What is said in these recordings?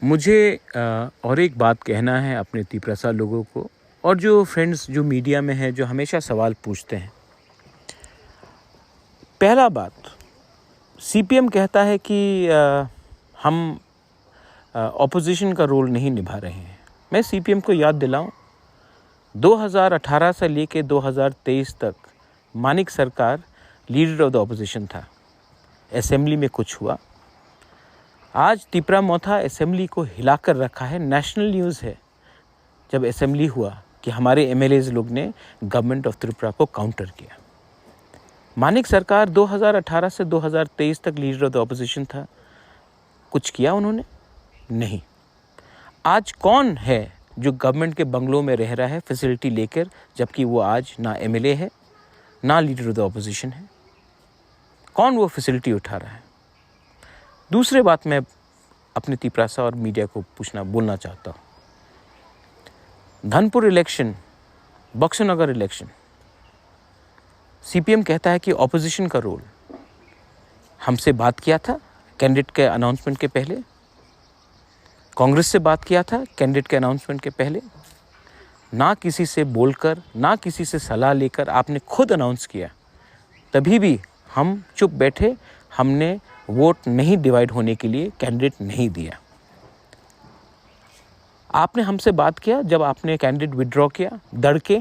मुझे और एक बात कहना है अपने तिपरासा लोगों को और जो फ्रेंड्स जो मीडिया में हैं जो हमेशा सवाल पूछते हैं। पहला बात, सीपीएम कहता है कि हम ऑपोजिशन का रोल नहीं निभा रहे हैं। मैं सीपीएम को याद दिलाऊं, 2018 से लेके 2023 तक मानिक सरकार लीडर ऑफ द ऑपोजिशन था। असेंबली में कुछ हुआ, आज तिपरा मोथा असेंबली को हिलाकर रखा है। नेशनल न्यूज़ है जब असेंबली हुआ कि हमारे एमएलएज लोग ने गवर्नमेंट ऑफ त्रिपुरा को काउंटर किया। मानिक सरकार 2018 से 2023 तक लीडर ऑफ द ऑपोजिशन था, कुछ किया उन्होंने? नहीं। आज कौन है जो गवर्नमेंट के बंगलों में रह रहा है फैसिलिटी लेकर, जबकि वो आज ना एमएलए है ना लीडर ऑफ द ऑपोजिशन है? कौन वो फैसिलिटी उठा रहा है? दूसरी बात मैं अपने तिपरासा और मीडिया को बोलना चाहता हूँ। धनपुर इलेक्शन, बक्सनगर इलेक्शन, सीपीएम कहता है कि ऑपोजिशन का रोल। हमसे बात किया था कैंडिडेट के अनाउंसमेंट के पहले, कांग्रेस से बात किया था कैंडिडेट के अनाउंसमेंट के पहले। ना किसी से बोलकर, ना किसी से सलाह लेकर आपने खुद अनाउंस किया, तभी भी हम चुप बैठे। हमने वोट नहीं डिवाइड होने के लिए कैंडिडेट नहीं दिया। आपने हमसे बात किया जब आपने कैंडिडेट विड्रॉ किया डर के।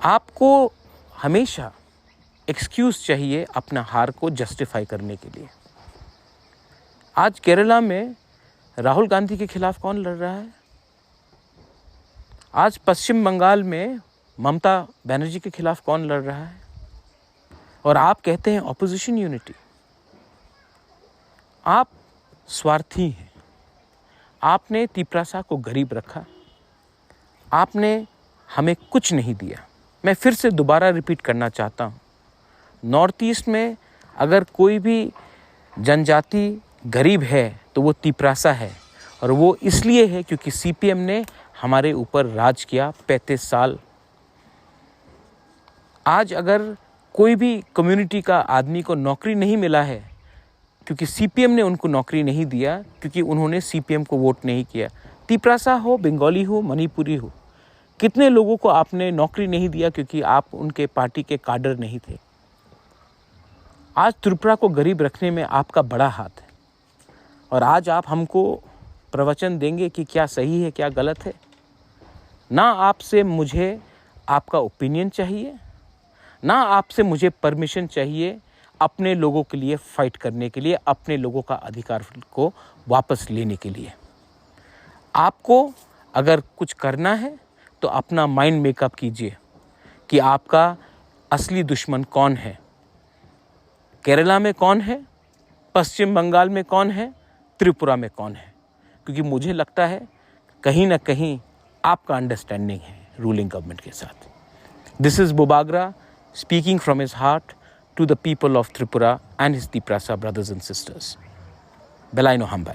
आपको हमेशा एक्सक्यूज चाहिए अपना हार को जस्टिफाई करने के लिए। आज केरला में राहुल गांधी के खिलाफ कौन लड़ रहा है? आज पश्चिम बंगाल में ममता बनर्जी के खिलाफ कौन लड़ रहा है? और आप कहते हैं ऑपोजिशन यूनिटी। आप स्वार्थी हैं। आपने तिपरासा को गरीब रखा, आपने हमें कुछ नहीं दिया। मैं फिर से दोबारा रिपीट करना चाहता हूँ, नॉर्थ ईस्ट में अगर कोई भी जनजाति गरीब है तो वो तिपरासा है, और वो इसलिए है क्योंकि सीपीएम ने हमारे ऊपर राज किया 35 साल। आज अगर कोई भी कम्युनिटी का आदमी को नौकरी नहीं मिला है क्योंकि सीपीएम ने उनको नौकरी नहीं दिया, क्योंकि उन्होंने सीपीएम को वोट नहीं किया। तिपरासा हो, बंगाली हो, मणिपुरी हो, कितने लोगों को आपने नौकरी नहीं दिया क्योंकि आप उनके पार्टी के काडर नहीं थे। आज त्रिपुरा को गरीब रखने में आपका बड़ा हाथ है, और आज आप हमको प्रवचन देंगे कि क्या सही है क्या गलत है। ना आपसे मुझे आपका ओपिनियन चाहिए, ना आपसे मुझे परमिशन चाहिए अपने लोगों के लिए फाइट करने के लिए, अपने लोगों का अधिकार को वापस लेने के लिए। आपको अगर कुछ करना है तो अपना माइंड मेकअप कीजिए कि आपका असली दुश्मन कौन है। केरला में कौन है, पश्चिम बंगाल में कौन है, त्रिपुरा में कौन है? क्योंकि मुझे लगता है कहीं ना कहीं आपका अंडरस्टैंडिंग है रूलिंग गवर्नमेंट के साथ। दिस इज बोबागरा speaking from his heart to the people of Tripura and his Tiprasa brothers and sisters. Belaino Hambai.